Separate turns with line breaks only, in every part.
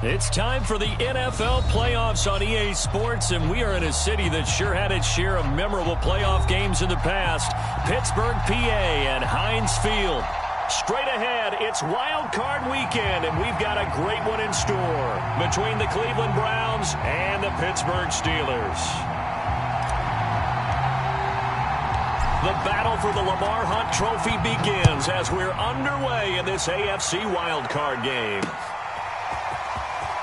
It's time for the NFL playoffs on EA Sports, and we are in a city that sure had its share of memorable playoff games in the past. Pittsburgh, PA, and Heinz Field. Straight ahead, it's Wild Card Weekend, and we've got a great one in store between the Cleveland Browns and the Pittsburgh Steelers. The battle for the Lamar Hunt Trophy begins as we're underway in this AFC Wild Card game.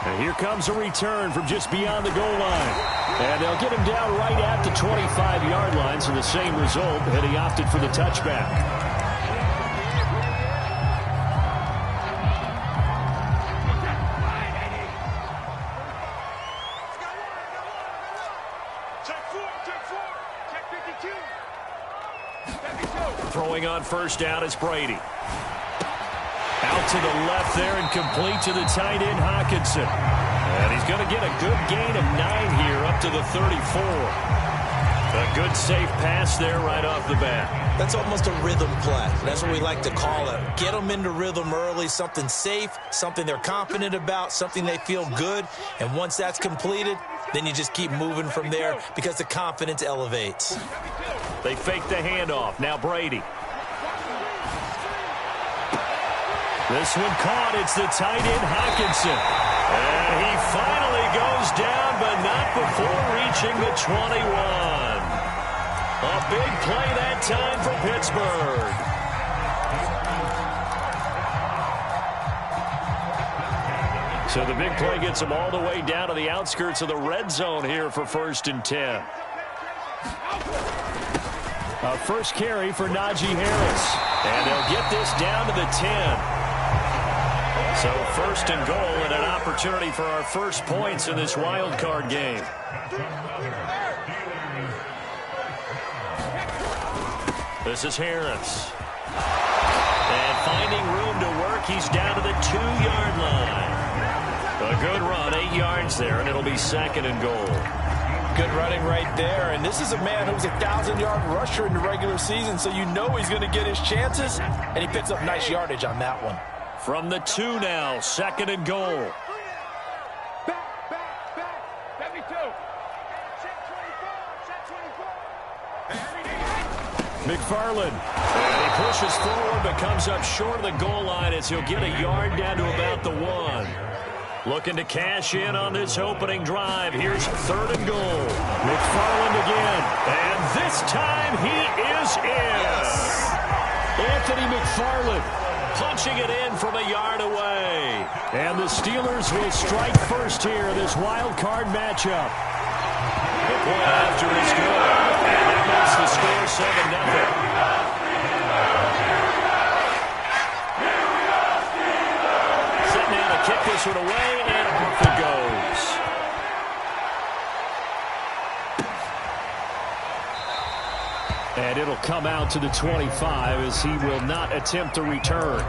And here comes a return from just beyond the goal line. And they'll get him down right at the 25-yard line, so the same result, and he opted for the touchback. Throwing on first down is Brady. Out to the left there and complete to the tight end, Hockenson. And he's going to get a good gain of 9 here up to the 34. A good safe pass there right off the bat.
That's almost a rhythm play. That's what we like to call it. Get them into rhythm early, something safe, something they're confident about, something they feel good. And once that's completed, then you just keep moving from there because the confidence elevates.
They fake the handoff. Now Brady. This one caught. It's the tight end, Hockenson. And he finally goes down, but not before reaching the 21. A big play that time for Pittsburgh. So the big play gets them all the way down to the outskirts of the red zone here for 1st and 10. A first carry for Najee Harris. And they'll get this down to the 10. So 1st and goal and an opportunity for our first points in this wild card game. This is Harris. And finding room to work, he's down to the 2-yard line. A good run, 8 yards there, and it'll be 2nd and goal.
Good running right there, and this is a man who's a 1,000-yard rusher in the regular season, so you know he's going to get his chances, and he picks up nice yardage on that one.
From the 2 now, 2nd and goal. McFarland. And he pushes forward but comes up short of the goal line as he'll get a yard down to about the 1. Looking to cash in on this opening drive. Here's 3rd and goal. McFarland again. And this time he is in. Yes. Anthony McFarland punching it in from a yard away. And the Steelers will strike first here in this wild card matchup. The point after is good. And that makes the score 7-0. Setting out to kick this one away, and off it goes. And it'll come out to the 25 as he will not attempt to return.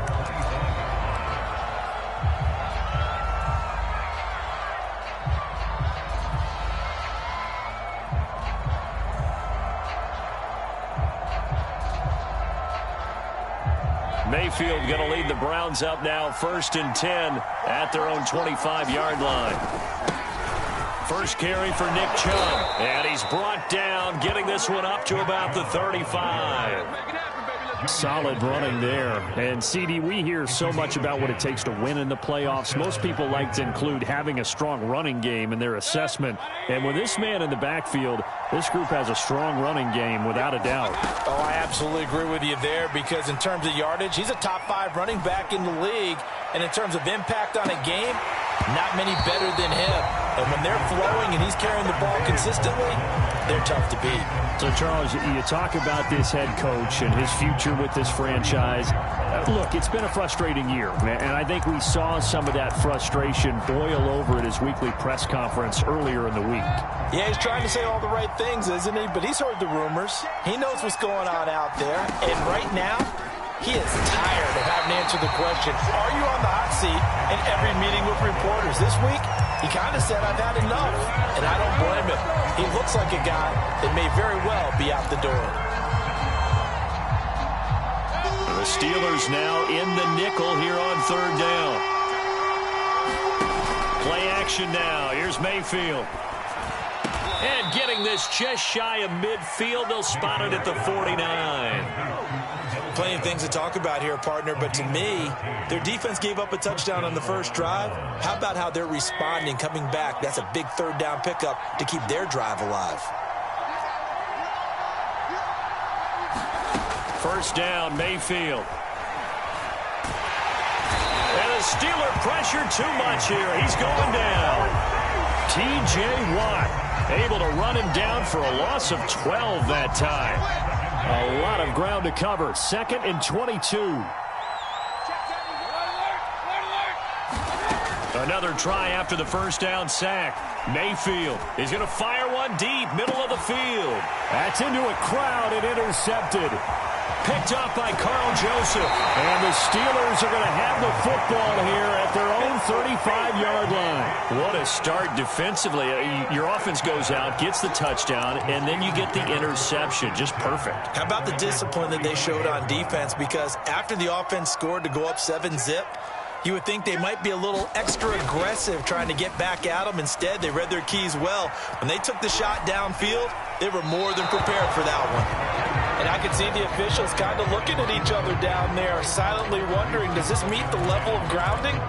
Mayfield going to lead the Browns up now 1st and 10 at their own 25-yard line. First carry for Nick Chubb, and he's brought down, getting this one up to about the 35. Solid running there. And, CD, we hear so much about what it takes to win in the playoffs. Most people like to include having a strong running game in their assessment. And with this man in the backfield, this group has a strong running game without a doubt.
Oh, I absolutely agree with you there because in terms of yardage, he's a top 5 running back in the league. And in terms of impact on a game, not many better than him. And when they're flowing and he's carrying the ball consistently, they're tough to beat.
So, Charles, you talk about this head coach and his future with this franchise. Look, it's been a frustrating year, and I think we saw some of that frustration boil over at his weekly press conference earlier in the week.
Yeah, he's trying to say all the right things, isn't he? But he's heard the rumors. He knows what's going on out there. And right now, he is tired of having to answer the question, are you on the hot seat in every meeting with reporters? This week, he kind of said, I've had enough. And I don't blame him. He looks like a guy that may very well be out the door.
The Steelers now in the nickel here on 3rd down. action now. Here's Mayfield. And getting this just shy of midfield. They'll spot it at the 49.
Plenty of things to talk about here, partner, but to me, their defense gave up a touchdown on the first drive. How about how they're responding, coming back? That's a big third down pickup to keep their drive alive.
First down, Mayfield. And the Steeler pressure too much here. He's going down. T.J. Watt able to run him down for a loss of 12 that time. A lot of ground to cover. 2nd and 22. Another try after the first down sack. Mayfield is going to fire one deep, middle of the field. That's into a crowd and intercepted. Picked up by Carl Joseph. And the Steelers are going to have the football here at their own 35-yard line. What a start defensively. Your offense goes out, gets the touchdown, and then you get the interception. Just perfect.
How about the discipline that they showed on defense? Because after the offense scored to go up 7-zip, you would think they might be a little extra aggressive trying to get back at them. Instead, they read their keys well. When they took the shot downfield, they were more than prepared for that one.
And I could see the officials kind of looking at each other down there, silently wondering, does this meet the level of grounding?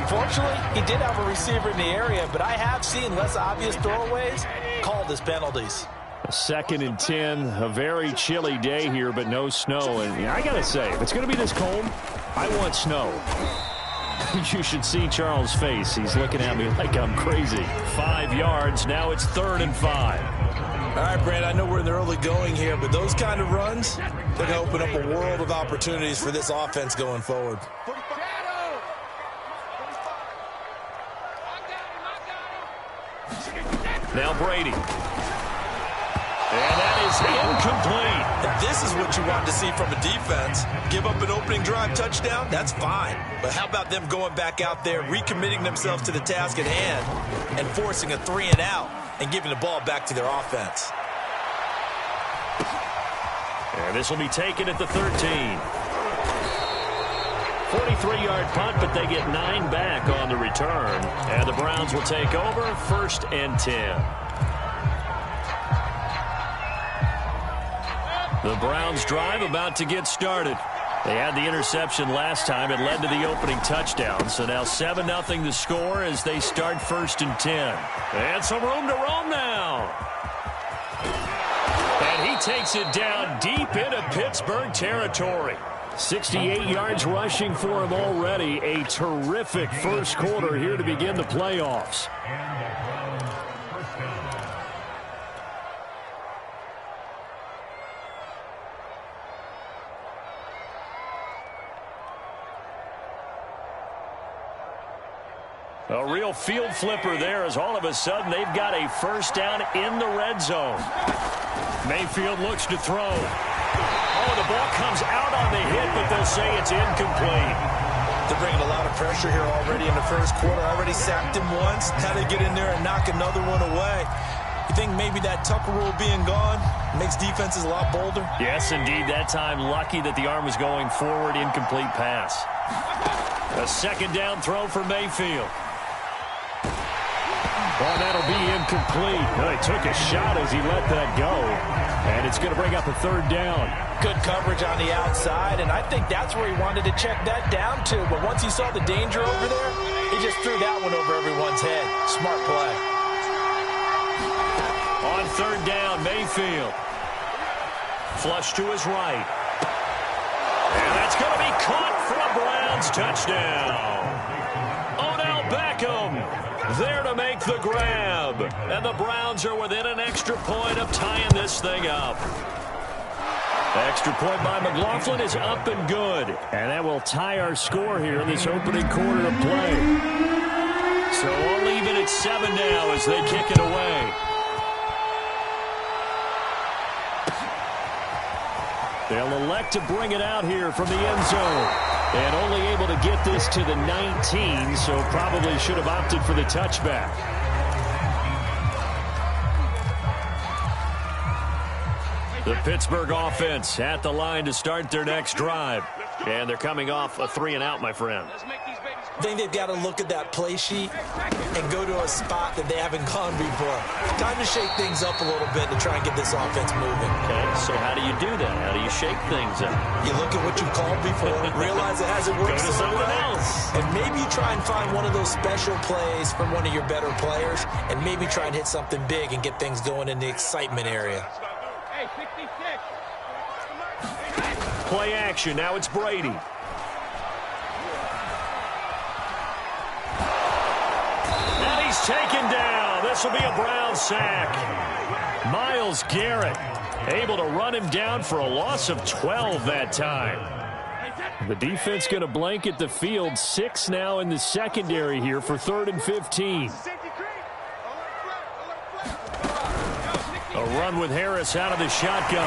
Fortunately, he did have a receiver in the area, but I have seen less obvious throwaways called as penalties.
2nd and 10, a very chilly day here, but no snow. And I got to say, if it's going to be this cold, I want snow. You should see Charles' face. He's looking at me like I'm crazy. 5 yards. Now it's 3rd and 5.
All right, Brand, I know we're in the early going here, but those kind of runs, they're going to open up a world of opportunities for this offense going forward.
Now Brady. And that is incomplete.
This is what you want to see from a defense. Give up an opening drive touchdown, that's fine. But how about them going back out there, recommitting themselves to the task at hand, and forcing a 3-and-out and giving the ball back to their offense.
And this will be taken at the 13. 43-yard punt, but they get 9 back on the return. And the Browns will take over 1st and 10. The Browns drive about to get started. They had the interception last time. It led to the opening touchdown. So now 7-0 the score as they start 1st and 10. And some room to roam now. And he takes it down deep into Pittsburgh territory. 68 yards rushing for him already. A terrific first quarter here to begin the playoffs. A real field flipper there as all of a sudden they've got a first down in the red zone. Mayfield looks to throw. Oh, the ball comes out on the hit, but they'll say it's incomplete.
They're bringing a lot of pressure here already in the first quarter. Already sacked him once. Now they get in there and knock another one away. You think maybe that Tucker rule being gone makes defenses a lot bolder?
Yes, indeed. That time lucky that the arm was going forward. Incomplete pass. A 2nd down throw for Mayfield. Well, that'll be incomplete. Well, he took a shot as he let that go. And it's going to bring up a 3rd down.
Good coverage on the outside, and I think that's where he wanted to check that down to. But once he saw the danger over there, he just threw that one over everyone's head. Smart play.
On 3rd down, Mayfield. Flush to his right. And that's going to be caught for a Browns touchdown. Odell Beckham there to make the grab. And the Browns are within an extra point of tying this thing up. Extra point by McLaughlin is up and good. And that will tie our score here in this opening quarter of play. So all even at 7 now as they kick it away. They'll elect to bring it out here from the end zone. And only able to get this to the 19, so probably should have opted for the touchback. The Pittsburgh offense at the line to start their next drive. And they're coming off a 3-and-out, my friend.
Let's make these babies
I think they've got to look at that play sheet and go to a spot that they haven't gone before. Time to shake things up a little bit to try and get this offense moving.
Okay, so how do you do that? How do you shake things up?
You look at what you called before, realize it hasn't worked
Go to
so
something
well,
else.
and maybe you try and find one of those special plays from one of your better players, and maybe try and hit something big and get things going in the excitement area.
Play action. Now it's Brady. And he's taken down. This will be a Brown sack. Myles Garrett able to run him down for a loss of 12 that time. The defense going to blanket the field. 6 now in the secondary here for 3rd and 15. A run with Harris out of the shotgun.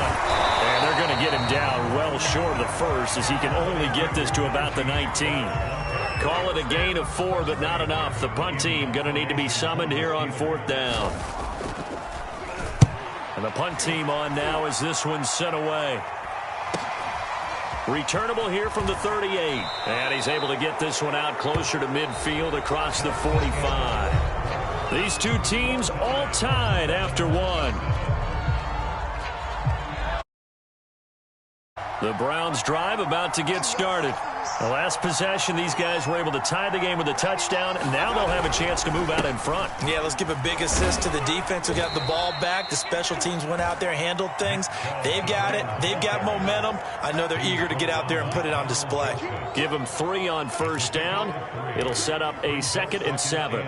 And they're going to get him down well short of the first as he can only get this to about the 19. Call it a gain of 4, but not enough. The punt team going to need to be summoned here on 4th down. And the punt team on now as this one's sent away. Returnable here from the 38. And he's able to get this one out closer to midfield across the 45. These two teams all tied after 1. The Browns drive about to get started. The last possession, these guys were able to tie the game with a touchdown, and now they'll have a chance to move out in front.
Yeah, let's give a big assist to the defense who got the ball back. The special teams went out there, handled things. They've got it. They've got momentum. I know they're eager to get out there and put it on display.
Give them 3 on 1st down. It'll set up a 2nd and 7.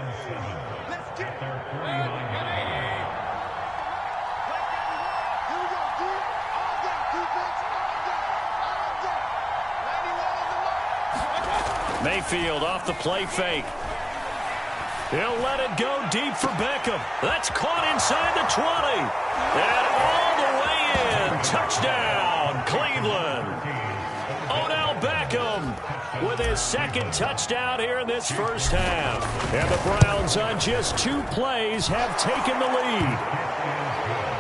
Mayfield off the play fake. He'll let it go deep for Beckham. That's caught inside the 20. And all the way in. Touchdown, Cleveland. Odell Beckham with his 2nd touchdown here in this first half. And the Browns on just 2 plays have taken the lead.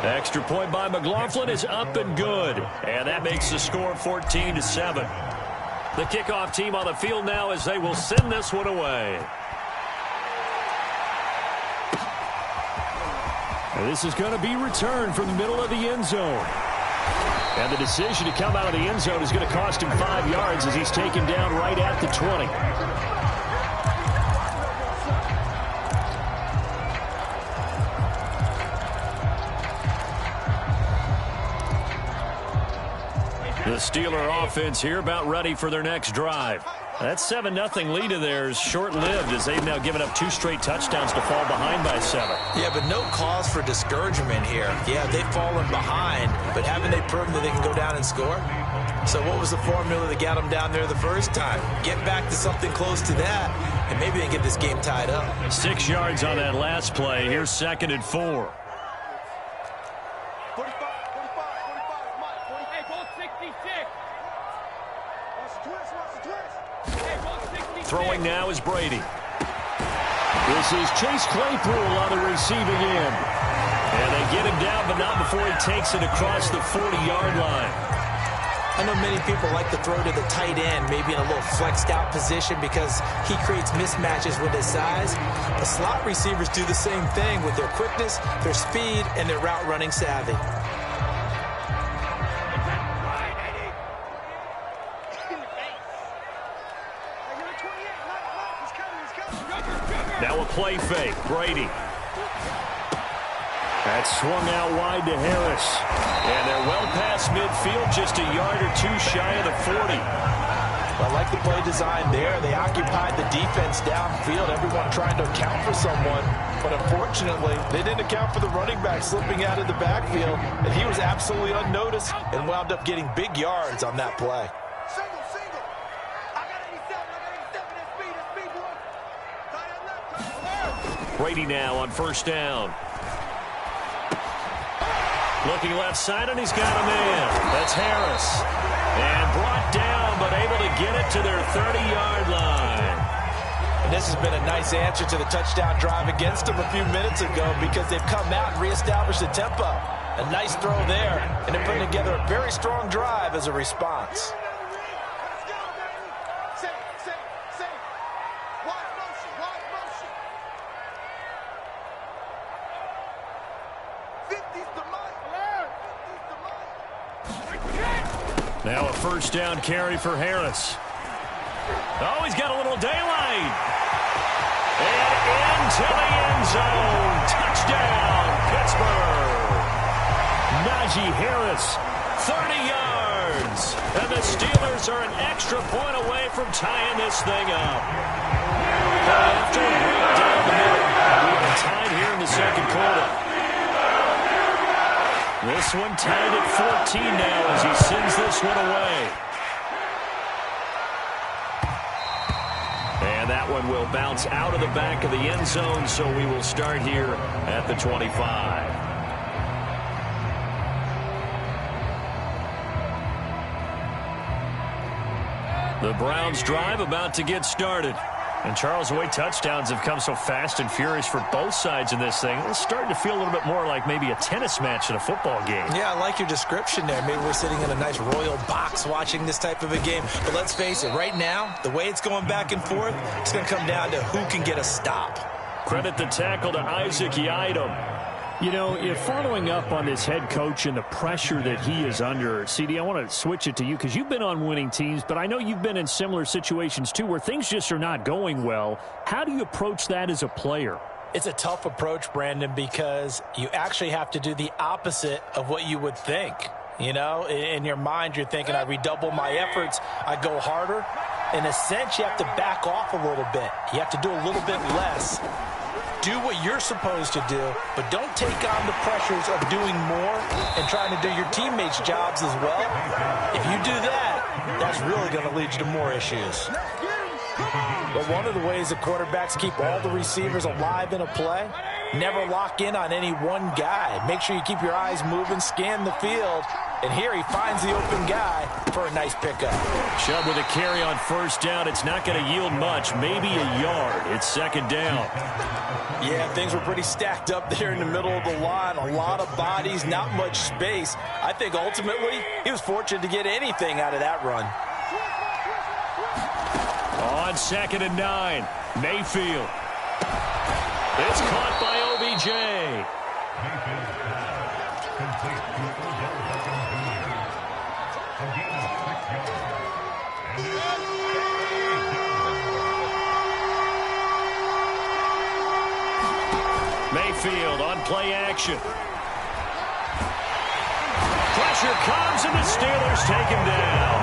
Extra point by McLaughlin is up and good. And that makes the score 14-7. The kickoff team on the field now as they will send this one away. And this is going to be returned from the middle of the end zone. And the decision to come out of the end zone is going to cost him 5 yards as he's taken down right at the 20. The Steeler offense here about ready for their next drive. That 7-0 lead of theirs short-lived as they've now given up 2 straight touchdowns to fall behind by 7.
Yeah, but no cause for discouragement here. Yeah, they've fallen behind, but haven't they proven that they can go down and score? So what was the formula that got them down there the first time? Get back to something close to that, and maybe they get this game tied up.
6 yards on that last play. Here's 2nd and 4. Throwing now is Brady. This is Chase Claypool on the receiving end. And they get him down, but not before he takes it across the 40-yard line.
I know many people like to throw to the tight end, maybe in a little flexed out position because he creates mismatches with his size. But slot receivers do the same thing with their quickness, their speed, and their route running savvy.
Now a play fake. Brady. That's swung out wide to Harris. And they're well past midfield, just a yard or 2 shy of the 40.
I like the play design there. They occupied the defense downfield, everyone trying to account for someone. But unfortunately, they didn't account for the running back slipping out of the backfield. And he was absolutely unnoticed and wound up getting big yards on that play.
Brady now on 1st down. Looking left side, and he's got a man. That's Harris. And brought down, but able to get it to their 30-yard line.
And this has been a nice answer to the touchdown drive against them a few minutes ago because they've come out and reestablished the tempo. A nice throw there, and they're putting together a very strong drive as a response.
Now a first down carry for Harris. Oh, he's got a little daylight. And into the end zone. Touchdown, Pittsburgh. Najee Harris, 30 yards. And the Steelers are an extra point away from tying this thing up. After a break down the middle, we are tied here in the second quarter. This one tied at 14 now as he sends this one away. And that one will bounce out of the back of the end zone, so we will start here at the 25. The Browns drive about to get started. And Charles, the way touchdowns have come so fast and furious for both sides in this thing, it's starting to feel a little bit more like maybe a tennis match in a football game.
Yeah, I like your description there. Maybe we're sitting in a nice royal box watching this type of a game. But let's face it, right now, the way it's going back and forth, it's going to come down to who can get a stop.
Credit the tackle to Isaac Yiadom. You know, if following up on this head coach and the pressure that he is under, CD, I want to switch it to you because you've been on winning teams, but I know you've been in similar situations too where things just are not going well. How do you approach that as a player?
It's a tough approach, Brandon, because you actually have to do the opposite of what you would think. You know, in your mind, you're thinking, I redouble my efforts, I go harder. In a sense, you have to back off a little bit. You have to do a little bit less. Do what you're supposed to do, but don't take on the pressures of doing more and trying to do your teammates' jobs as well. If you do that, that's really going to lead you to more issues. But one of the ways that quarterbacks keep all the receivers alive in a play, never lock in on any one guy. Make sure you keep your eyes moving, scan the field, and here he finds the open guy for a nice pickup.
Chubb with a carry on first down. It's not going to yield much, maybe a yard. It's second down.
Yeah, things were pretty stacked up there in the middle of the line. A lot of bodies, not much space. I think ultimately he was fortunate to get anything out of that run.
On second and 9, Mayfield. It's caught by OBJ. Mayfield on play action. Pressure comes and the Steelers take him down.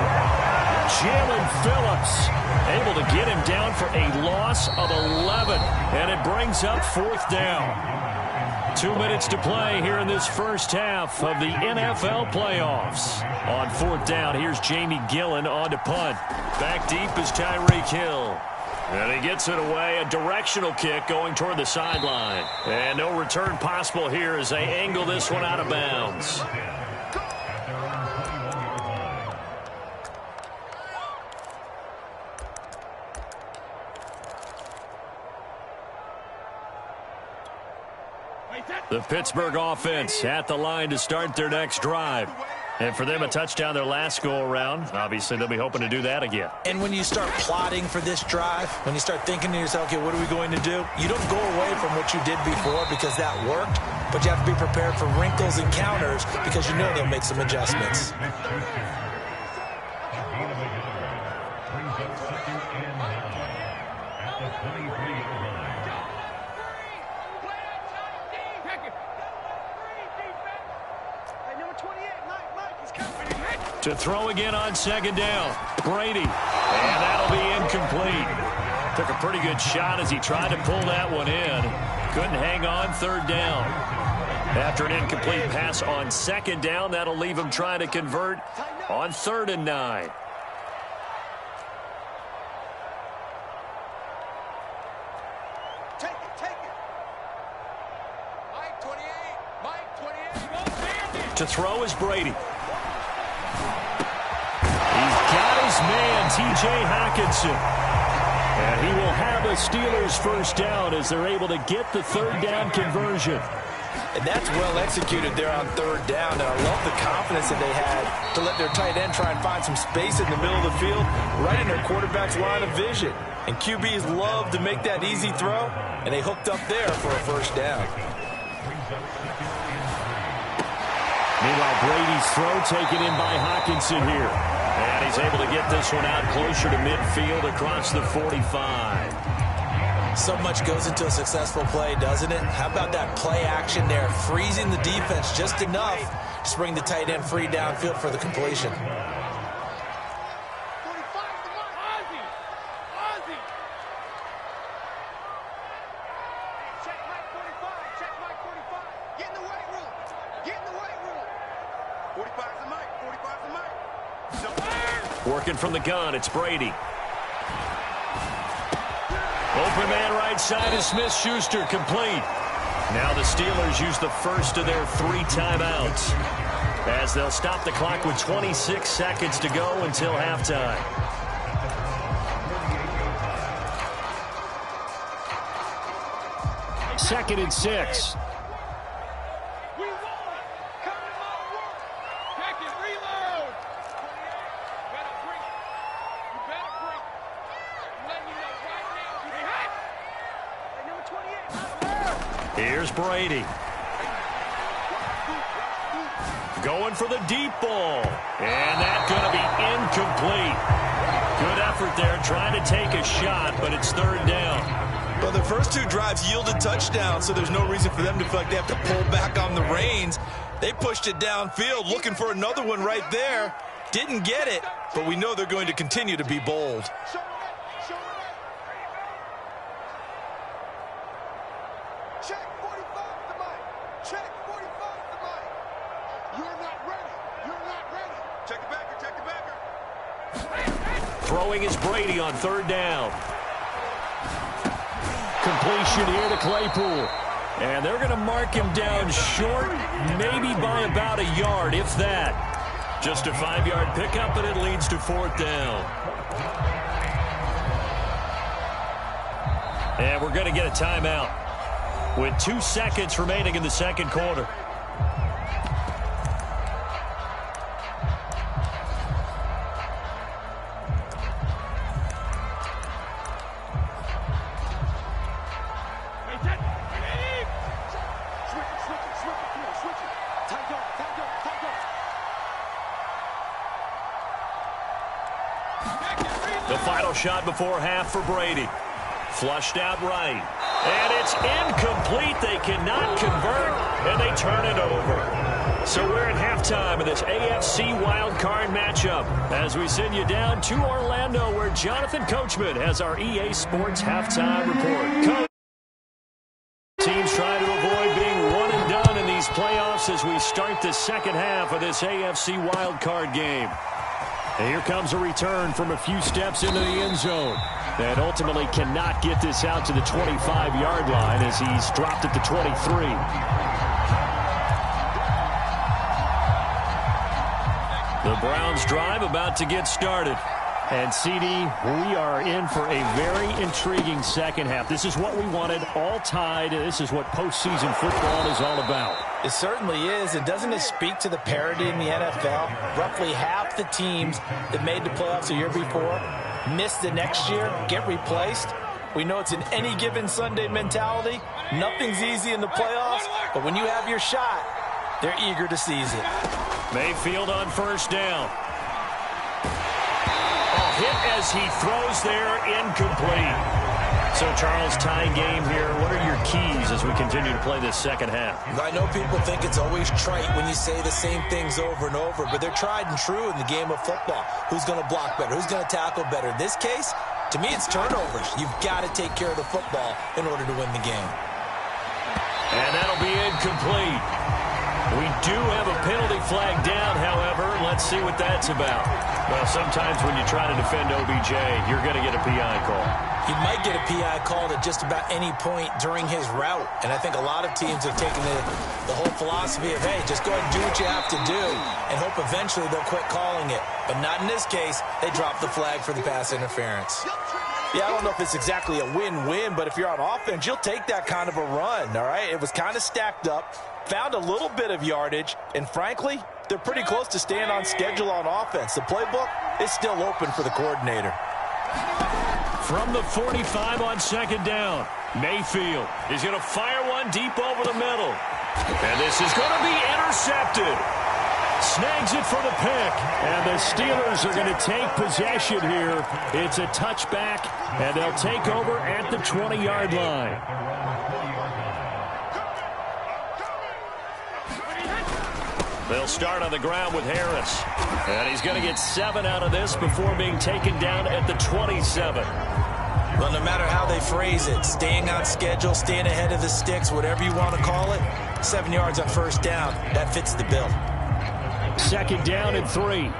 Jalen Phillips able to get him down for a loss of 11, and it brings up fourth down. 2 minutes to play here in this first half of the NFL playoffs. On fourth down, here's Jamie Gillen on to punt. Back deep is Tyreek Hill. And he gets it away, a directional kick going toward the sideline. And no return possible here as they angle this one out of bounds. The Pittsburgh offense at the line to start their next drive. And for them, a touchdown their last go-around. Obviously, they'll be hoping to do that again.
And when you start plotting for this drive, when you start thinking to yourself, okay, what are we going to do? You don't go away from what you did before because that worked, but you have to be prepared for wrinkles and counters because you know they'll make some adjustments.
To throw again on second down. Brady. And that'll be incomplete. Took a pretty good shot as he tried to pull that one in. Couldn't hang on third down. After an incomplete pass on second down, that'll leave him trying to convert on 3rd and 9. To throw is Brady. Man, T.J. Hockenson. And he will have a Steelers first down as they're able to get the 3rd down conversion.
And that's well executed there on 3rd down. And I love the confidence that they had to let their tight end try and find some space in the middle of the field, right in their quarterback's line of vision. And QBs love to make that easy throw, and they hooked up there for a first down.
Meanwhile, Brady's throw taken in by Hockenson here. And he's able to get this one out closer to midfield across the 45.
So much goes into a successful play, doesn't it? How about that play action there? Freezing the defense just enough to bring the tight end free downfield for the completion.
Working from the gun, it's Brady. Open man right side is Smith-Schuster, complete. Now the Steelers use the first of their 3 timeouts, as they'll stop the clock with 26 seconds to go until halftime. Second and 6. Here's Brady. Going for the deep ball. And that's going to be incomplete. Good effort there trying to take a shot, but it's third down.
Well, the first 2 drives yielded touchdowns, so there's no reason for them to feel like they have to pull back on the reins. They pushed it downfield, looking for another one right there. Didn't get it, but we know they're going to continue to be bold.
Throwing is Brady on third down. Completion here to Claypool. And they're going to mark him down short, maybe by about a yard, if that. Just a 5-yard pickup, and it leads to fourth down. And we're going to get a timeout with 2 seconds remaining in the second quarter. The final shot before half for Brady. Flushed out right. And it's incomplete. They cannot convert, and they turn it over. So we're at halftime of this AFC wildcard matchup as we send you down to Orlando, where Jonathan Coachman has our EA Sports halftime report. Coach, teams trying to avoid being one and done in these playoffs as we start the second half of this AFC wildcard game. And here comes a return from a few steps into the end zone. That ultimately cannot get this out to the 25-yard line as he's dropped at the 23. The Browns drive about to get started. And, CD, we are in for a very intriguing second half. This is what we wanted, all tied. This is what postseason football is all about.
It certainly is. And doesn't it speak to the parity in the NFL? Roughly half the teams that made the playoffs a year before miss the next year, get replaced. We know it's an any given Sunday mentality. Nothing's easy in the playoffs, but when you have your shot, they're eager to seize it.
Mayfield on first down. Hit as he throws there, incomplete. So, Charles, tying game here. What are your keys as we continue to play this second half?
I know people think it's always trite when you say the same things over and over, but they're tried and true in the game of football. Who's going to block better? Who's going to tackle better? In this case, to me, it's turnovers. You've got to take care of the football in order to win the game.
And that'll be incomplete. We do have a penalty flag down, however. Let's see what that's about. Well, sometimes when you try to defend OBJ, you're going to get a PI call.
He might get a PI called at just about any point during his route. And I think a lot of teams have taken the whole philosophy of, hey, just go ahead and do what you have to do and hope eventually they'll quit calling it. But not in this case. They dropped the flag for the pass interference.
Yeah, I don't know if it's exactly a win-win, but if you're on offense, you'll take that kind of a run, all right? It was kind of stacked up, found a little bit of yardage, and frankly, they're pretty close to staying on schedule on offense. The playbook is still open for the coordinator.
From the 45 on second down, Mayfield is going to fire one deep over the middle. And this is going to be intercepted. Snags it for the pick. And the Steelers are going to take possession here. It's a touchback, and they'll take over at the 20-yard line. They'll start on the ground with Harris. And he's going to get 7 out of this before being taken down at the 27.
Well, no matter how they phrase it, staying on schedule, staying ahead of the sticks, whatever you want to call it, 7 yards on first down, that fits the bill.
Second down and 3.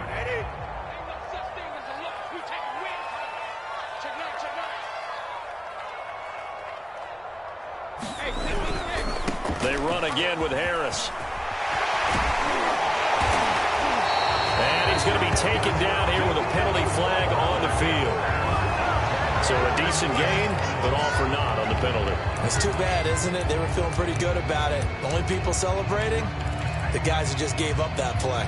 They run again with Harris. And he's going to be taken down here with a penalty flag on the field. So a decent gain, but all for naught on the penalty.
It's too bad, isn't it? They were feeling pretty good about it. Only people celebrating? The guys who just gave up that play.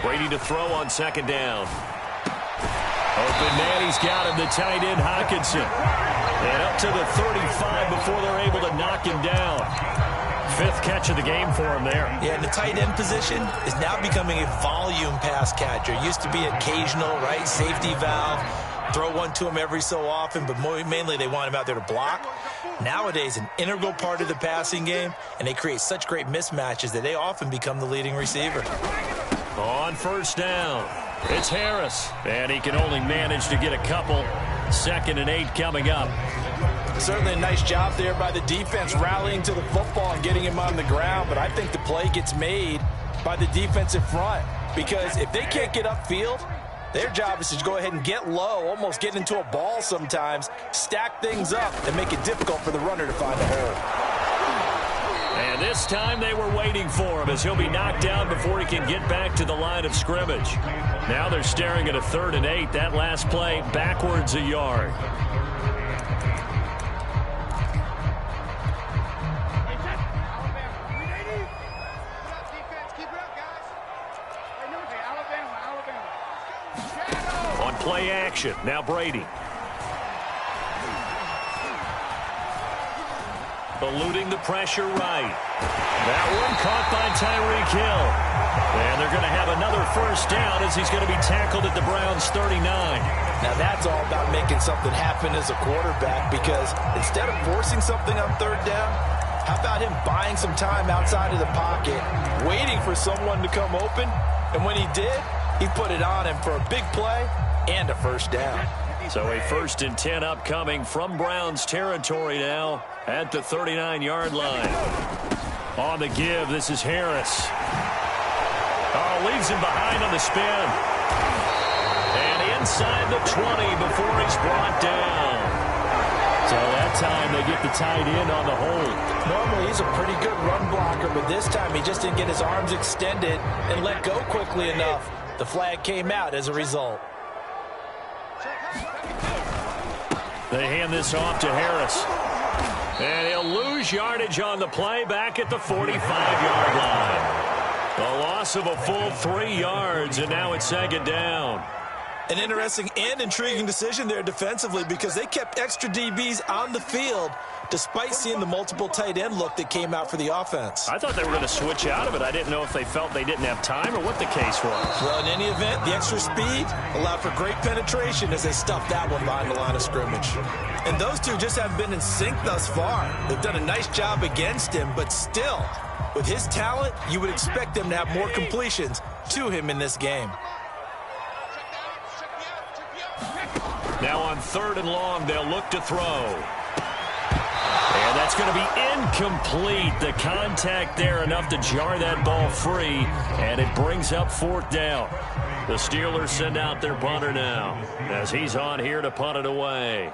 Brady to throw on second down. Open man, he's got him, the tight end, Hockenson. And up to the 35 before they're able to knock him down. 5th catch of the game for him there. Yeah, and the tight end position is now becoming a volume pass catcher. Used to be occasional, right, safety valve. Throw one to him every so often, but mainly they want him out there to block. Nowadays, an integral part of the passing game, and they create such great mismatches that they often become the leading receiver. On first down, it's Harris, and he can only manage to get a couple. 2nd and 8 coming up.
Certainly a nice job there by the defense rallying to the football and getting him on the ground, but I think the play gets made by the defensive front because if they can't get upfield, their job is to go ahead and get low, almost get into a ball sometimes, stack things up, and make it difficult for the runner to find a hole.
And this time they were waiting for him as he'll be knocked down before he can get back to the line of scrimmage. Now they're staring at a 3rd and 8. That last play backwards a yard. On play action, now Brady. Eluding the pressure right. That one caught by Tyreek Hill. And they're going to have another first down as he's going to be tackled at the Browns' 39.
Now that's all about making something happen as a quarterback because instead of forcing something on 3rd down, how about him buying some time outside of the pocket, waiting for someone to come open, and when he did, he put it on him for a big play and a first down.
So a 1st and 10 upcoming from Browns territory now at the 39-yard line. On the give, this is Harris. Oh, leaves him behind on the spin. And inside the 20 before he's brought down. So that time they get the tight end on the hold.
Normally he's a pretty good run blocker, but this time he just didn't get his arms extended and let go quickly enough. The flag came out as a result.
They hand this off to Harris. And he'll lose yardage on the play back at the 45-yard line. A loss of a full 3 yards, and now it's 2nd down.
An interesting and intriguing decision there defensively because they kept extra DBs on the field despite seeing the multiple tight end look that came out for the offense.
I thought they were going to switch out of it. I didn't know if they felt they didn't have time or what the case was.
Well, in any event, the extra speed allowed for great penetration as they stuffed that one behind the line of scrimmage. And those two just haven't been in sync thus far. They've done a nice job against him, but still, with his talent, you would expect them to have more completions to him in this game.
Now on 3rd and long, they'll look to throw. And that's going to be incomplete. The contact there enough to jar that ball free, and it brings up 4th down. The Steelers send out their punter now as he's on here to punt it away.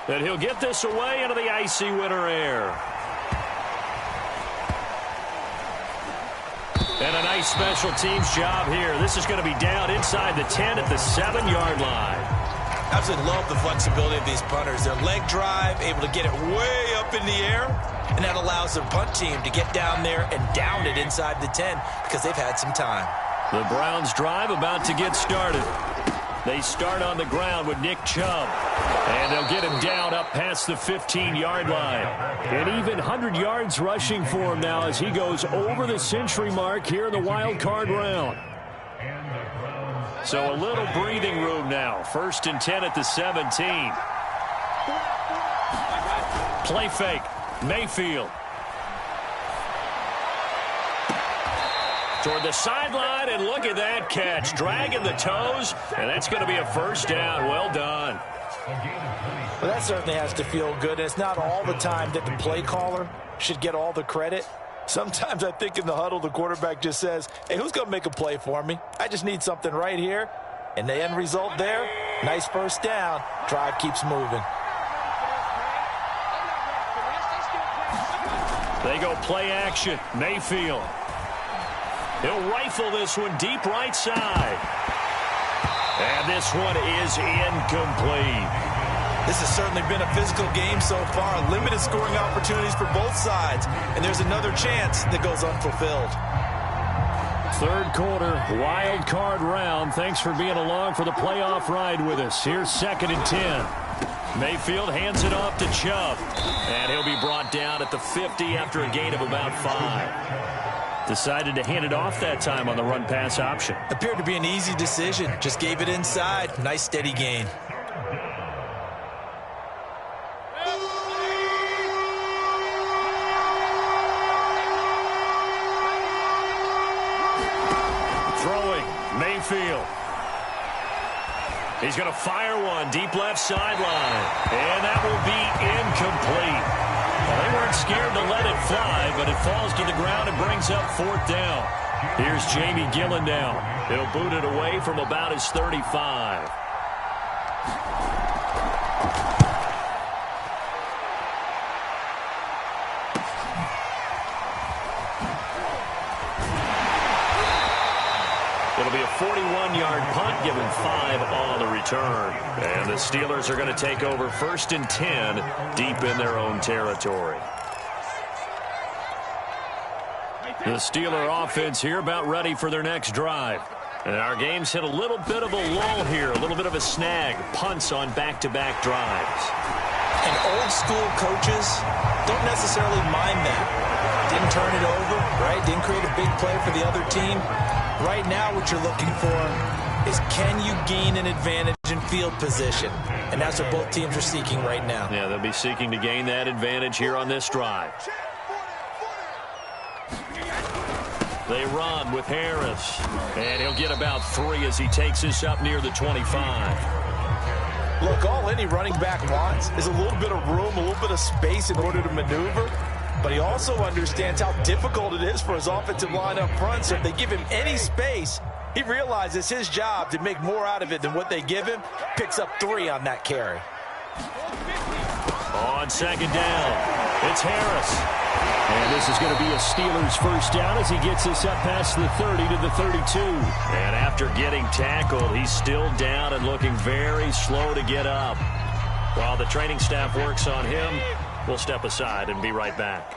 And he'll get this away into the icy winter air. And a nice special teams job here. This is going to be down inside the 10 at the 7-yard line.
Absolutely love the flexibility of these punters. Their leg drive, able to get it way up in the air, and that allows their punt team to get down there and down it inside the 10 because they've had some time.
The Browns drive about to get started. They start on the ground with Nick Chubb. And they'll get him down up past the 15-yard line. And even 100 yards rushing for him now as he goes over the century mark here in the wild card round. So a little breathing room now. 1st and 10 at the 17. Play fake. Mayfield. Toward the sideline, and look at that catch. Dragging the toes, and that's going to be a first down. Well done.
Well, that certainly has to feel good. It's not all the time that the play caller should get all the credit. Sometimes I think in the huddle, the quarterback just says, hey, who's going to make a play for me? I just need something right here. And the end result there, nice first down. Drive keeps moving.
They go play action. Mayfield. He'll rifle this one deep right side. And this one is incomplete.
This has certainly been a physical game so far. Limited scoring opportunities for both sides. And there's another chance that goes unfulfilled.
3rd quarter, wild card round. Thanks for being along for the playoff ride with us. Here's 2nd and 10. Mayfield hands it off to Chubb. And he'll be brought down at the 50 after a gain of about 5. Decided to hand it off that time on the run-pass option.
Appeared to be an easy decision. Just gave it inside. Nice steady gain.
Throwing, Mayfield. He's going to fire one deep left sideline. And that will be incomplete. Well, they weren't scared to let it fly, but it falls to the ground and brings up 4th down. Here's Jamie Gillen now. He'll boot it away from about his 35. It'll be a 41-yard punt, given 5 on the return. And the Steelers are going to take over 1st and 10 deep in their own territory. The Steeler offense here about ready for their next drive. And our game's hit a little bit of a lull here, a little bit of a snag. Punts on back-to-back drives.
And old school coaches don't necessarily mind that. Didn't turn it over, right? Didn't create a big play for the other team. Right now what you're looking for is, can you gain an advantage in field position? And that's what both teams are seeking right now.
Yeah, they'll be seeking to gain that advantage here on this drive. They run with Harris. And he'll get about 3 as he takes this up near the 25.
Look, all any running back wants is a little bit of room, a little bit of space in order to maneuver. But he also understands how difficult it is for his offensive line up front. So if they give him any space, he realizes his job to make more out of it than what they give him. Picks up 3 on that carry.
On 2nd down, it's Harris. And this is going to be a Steelers first down as he gets this up past the 30 to the 32. And after getting tackled, he's still down and looking very slow to get up. While the training staff works on him, we'll step aside and be right back.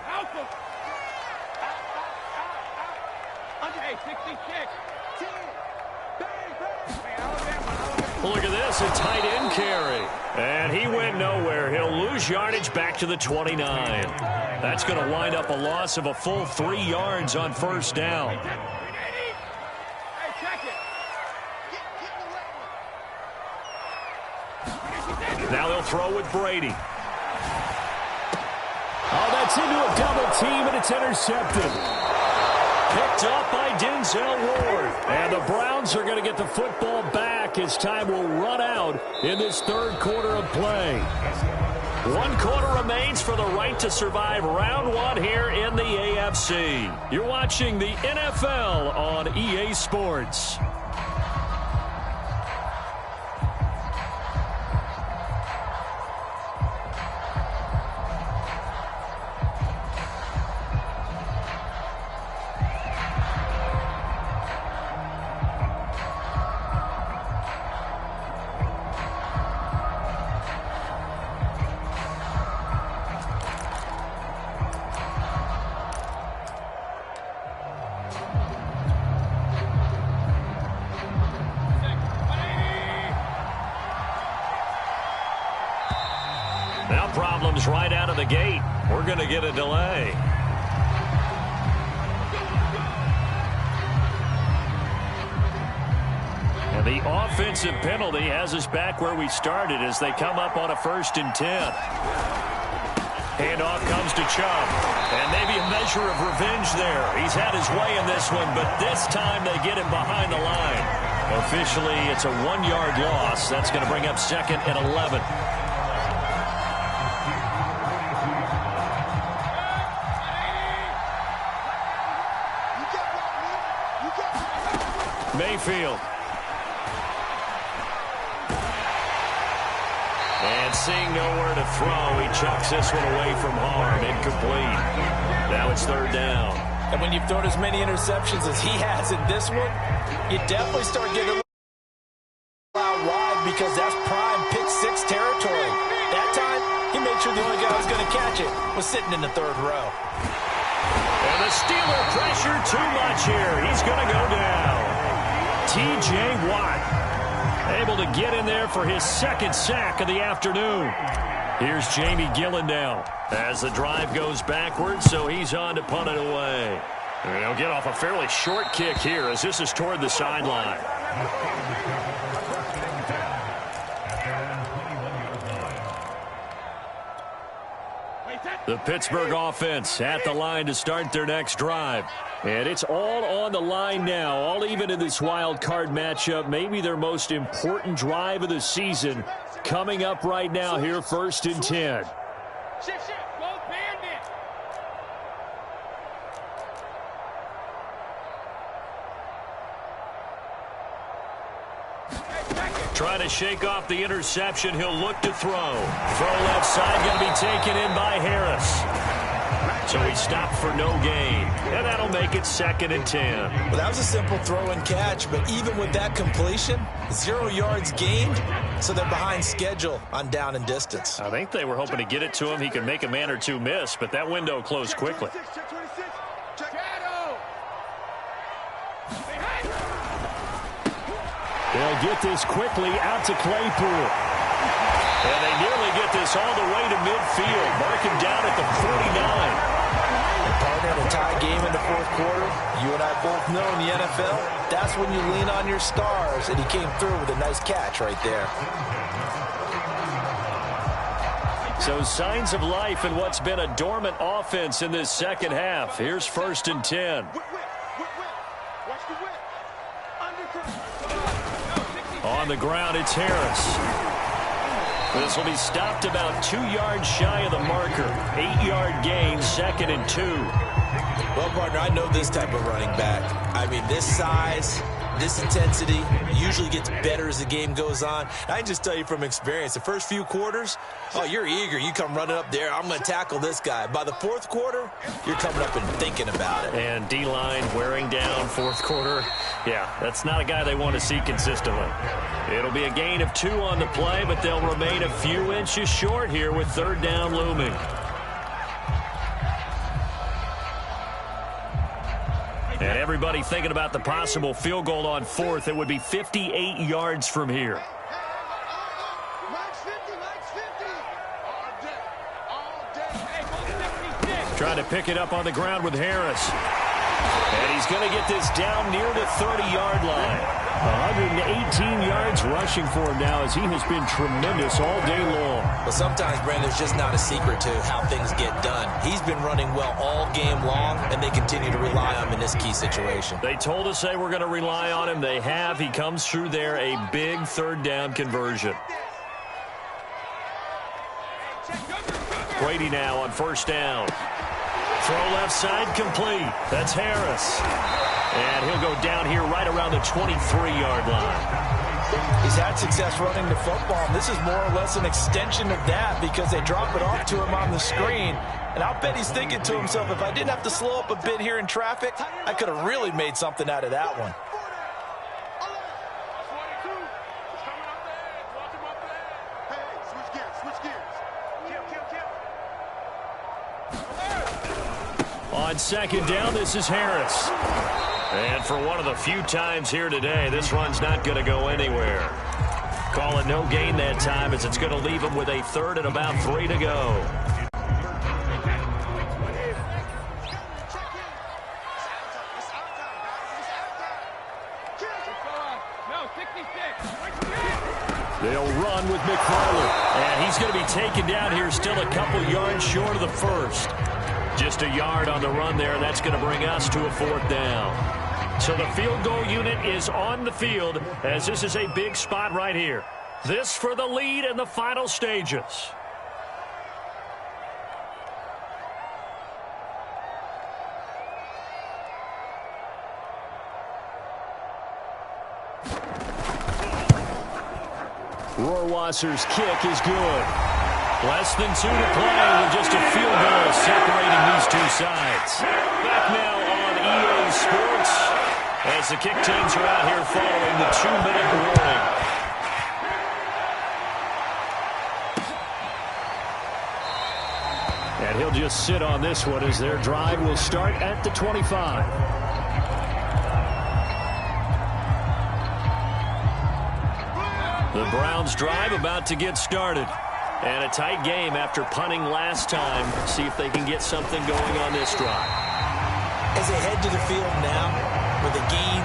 Look at this, a tight end carry. And he went nowhere. He'll lose yardage back to the 29. That's going to wind up a loss of a full 3 yards on 1st down. Now they'll throw with Brady. Oh, that's into a double team, and it's intercepted. Picked up by Denzel Ward. And the Browns are going to get the football back as time will run out in this 3rd quarter of play. 1 quarter remains for the right to survive round 1 here in the AFC. You're watching the NFL on EA Sports. problems right out of the gate. We're going to get a delay. And the offensive penalty has us back where we started as they come up on a 1st and 10. Handoff comes to Chubb. And maybe a measure of revenge there. He's had his way in this one, but this time they get him behind the line. Officially, it's a 1-yard loss. That's going to bring up 2nd and 11. Mayfield. And seeing nowhere to throw, he chucks this one away from harm. Incomplete. Now it's 3rd down.
And when you've thrown as many interceptions as he has in this one, you definitely start getting a little out wide because that's prime pick 6 territory. That time, he made sure the only guy who was going to catch it was sitting in the 3rd row.
And the Steeler pressure too much here. He's going to go down. T.J. Watt able to get in there for his 2nd sack of the afternoon. Here's Jamie Gillen now as the drive goes backwards, so he's on to punt it away. And he'll get off a fairly short kick here as this is toward the sideline. The Pittsburgh offense at the line to start their next drive. And it's all on the line now, all even in this wild card matchup. Maybe their most important drive of the season coming up right now here, 1st and 10. Trying to shake off the interception. He'll look to throw. Throw left side going to be taken in by Harris. So he stopped for no gain. And that'll make it 2nd and 10.
Well, that was a simple throw and catch, but even with that completion, 0 yards gained, so they're behind schedule on down and distance.
I think they were hoping to get it to him. He could make a man or two miss, but that window closed quickly. They'll get this quickly out to Claypool. And they nearly get this all the way to midfield. Mark him down at the 49.
Partner, in a tie game in the 4th quarter, you and I both know in the NFL, that's when you lean on your stars, and he came through with a nice catch right there.
So signs of life in what's been a dormant offense in this 2nd half. Here's 1st and 10. On the ground, it's Harris. This will be stopped about 2 yards shy of the marker. 8-yard gain, 2nd and 2.
Well, partner, I know this type of running back. I mean, this size, this intensity usually gets better as the game goes on. I can just tell you from experience, the first few quarters, oh, you're eager. You come running up there, I'm going to tackle this guy. By the 4th quarter, you're coming up and thinking about it.
And D-line wearing down 4th quarter. Yeah, that's not a guy they want to see consistently. It'll be a gain of 2 on the play, but they'll remain a few inches short here with 3rd down looming. And everybody thinking about the possible field goal on 4th. It would be 58 yards from here. Trying to pick it up on the ground with Harris. And he's going to get this down near the 30-yard line. 118 yards rushing for him now as he has been tremendous all day long.
Well, sometimes, Brandon, there's just not a secret to how things get done. He's been running well all game long, and they continue to rely on him in this key situation.
They told us they were going to rely on him. They have. He comes through there, a big 3rd down conversion. Brady now on 1st down. Throw left side complete. That's Harris. And he'll go down here right around the 23-yard line.
He's had success running the football, and this is more or less an extension of that because they drop it off to him on the screen. And I'll bet he's thinking to himself, if I didn't have to slow up a bit here in traffic, I could have really made something out of that one.
On 2nd down, this is Harris. And for one of the few times here today, this run's not going to go anywhere. Call it no gain that time as it's going to leave them with a third and about 3 to go. They'll run with McFarland. And he's going to be taken down here still a couple yards short of the first. Just a yard on the run there, and that's going to bring us to a 4th down. So the field goal unit is on the field as this is a big spot right here. This for the lead in the final stages. Rohrwasser's kick is good. Less than 2 to play with just a field goal separating these two sides. Back now on EA Sports as the kick teams are out here following the 2-minute warning. And he'll just sit on this one as their drive will start at the 25. The Browns drive about to get started. And a tight game after punting last time. See if they can get something going on this drive.
As they head to the field now, with a game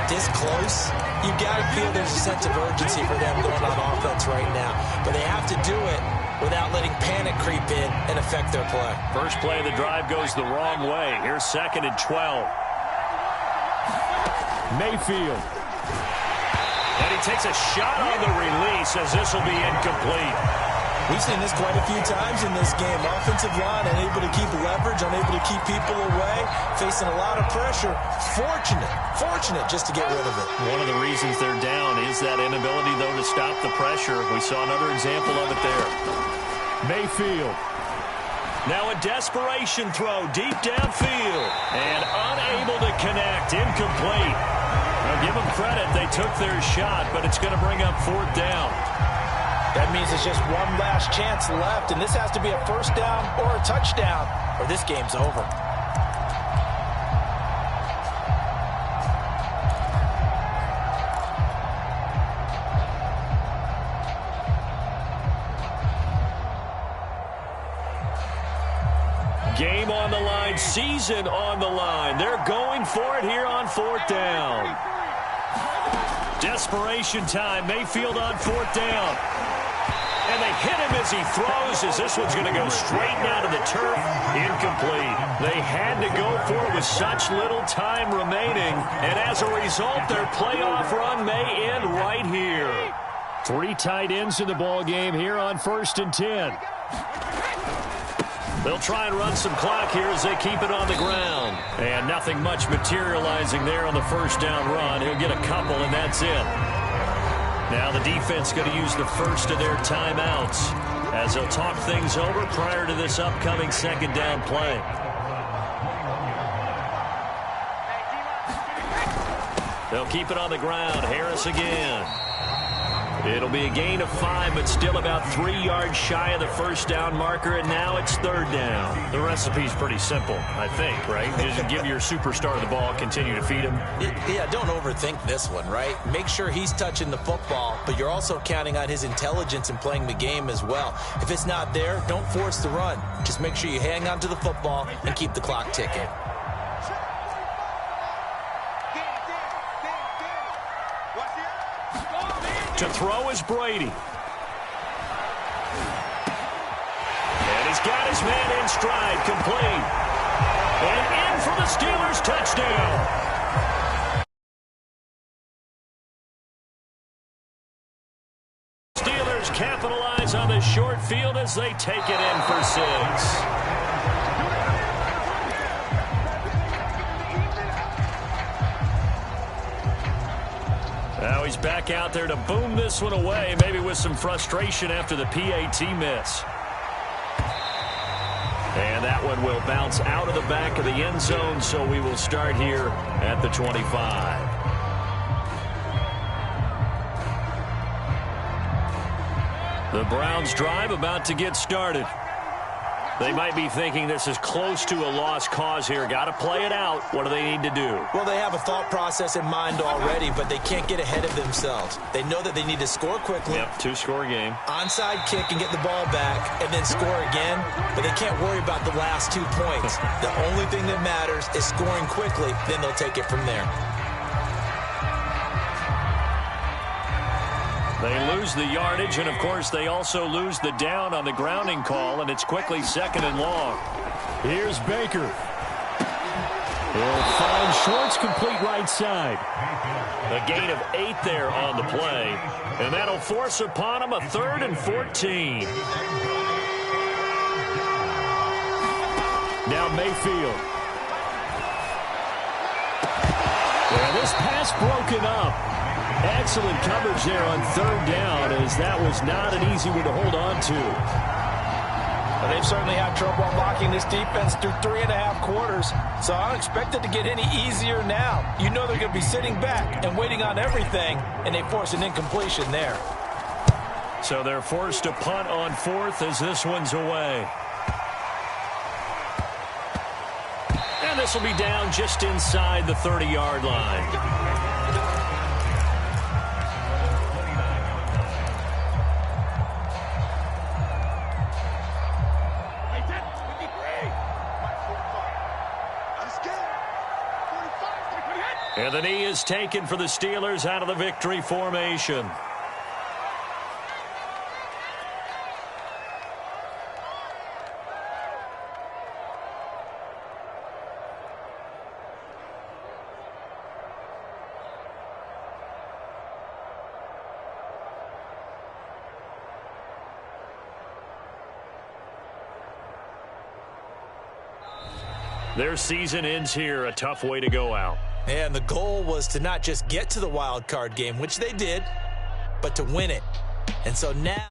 this close, you've got to feel there's a sense of urgency for them going on offense right now. But they have to do it without letting panic creep in and affect their play.
First play of the drive goes the wrong way. Here's 2nd and 12. Mayfield. And he takes a shot on the release as this will be incomplete.
We've seen this quite a few times in this game. Offensive line unable to keep leverage, unable to keep people away, facing a lot of pressure. Fortunate just to get rid of it.
One of the reasons they're down is that inability, though, to stop the pressure. We saw another example of it there. Mayfield. Now a desperation throw deep downfield. And unable to connect. Incomplete. Now give them credit. They took their shot, but it's going to bring up 4th down.
That means it's just one last chance left, and this has to be a 1st down or a touchdown, or this game's over.
Game on the line, season on the line. They're going for it here on 4th down. Desperation time. Mayfield on 4th down. And they hit him as he throws, as this one's going to go straight down to the turf. Incomplete. They had to go for it with such little time remaining. And as a result, their playoff run may end right here. 3 tight ends in the ball game here on 1st and 10. They'll try and run some clock here as they keep it on the ground. And nothing much materializing there on the 1st down run. He'll get a couple, and that's it. Now the defense going to use the first of their timeouts as they'll talk things over prior to this upcoming 2nd down play. They'll keep it on the ground. Harris again. It'll be a gain of 5, but still about 3 yards shy of the 1st down marker, and now it's 3rd down. The recipe's pretty simple, I think, right? Just give your superstar the ball, continue to feed him.
Yeah, don't overthink this one, right? Make sure he's touching the football, but you're also counting on his intelligence in playing the game as well. If it's not there, don't force the run. Just make sure you hang on to the football and keep the clock ticking.
To throw is Brady. And he's got his man in stride, complete. And in for the Steelers, touchdown. Steelers capitalize on the short field as they take it in for 6. Now he's back out there to boom this one away, maybe with some frustration after the PAT miss. And that one will bounce out of the back of the end zone, so we will start here at the 25. The Browns drive about to get started. They might be thinking this is close to a lost cause here. Got to play it out. What do they need to do?
Well, they have a thought process in mind already, but they can't get ahead of themselves. They know that they need to score quickly.
Yep, two-score game.
Onside kick and get the ball back and then score again, but they can't worry about the last 2 points. The only thing that matters is scoring quickly, then they'll take it from there.
They lose the yardage, and, of course, they also lose the down on the grounding call, and it's quickly 2nd and long. Here's Baker. He'll find Schwartz complete right side. A gain of 8 there on the play, and that'll force upon him a 3rd and 14. Now Mayfield. And this pass broken up. Excellent coverage there on 3rd down, as that was not an easy one to hold on to.
Well, they've certainly had trouble blocking this defense through 3.5 quarters, so I don't expect it to get any easier now. You know they're going to be sitting back and waiting on everything, and they force an incompletion there.
So they're forced to punt on 4th as this one's away. And this will be down just inside the 30-yard line. And the knee is taken for the Steelers out of the victory formation. Their season ends here. A tough way to go out.
And the goal was to not just get to the wild card game, which they did, but to win it. And so now...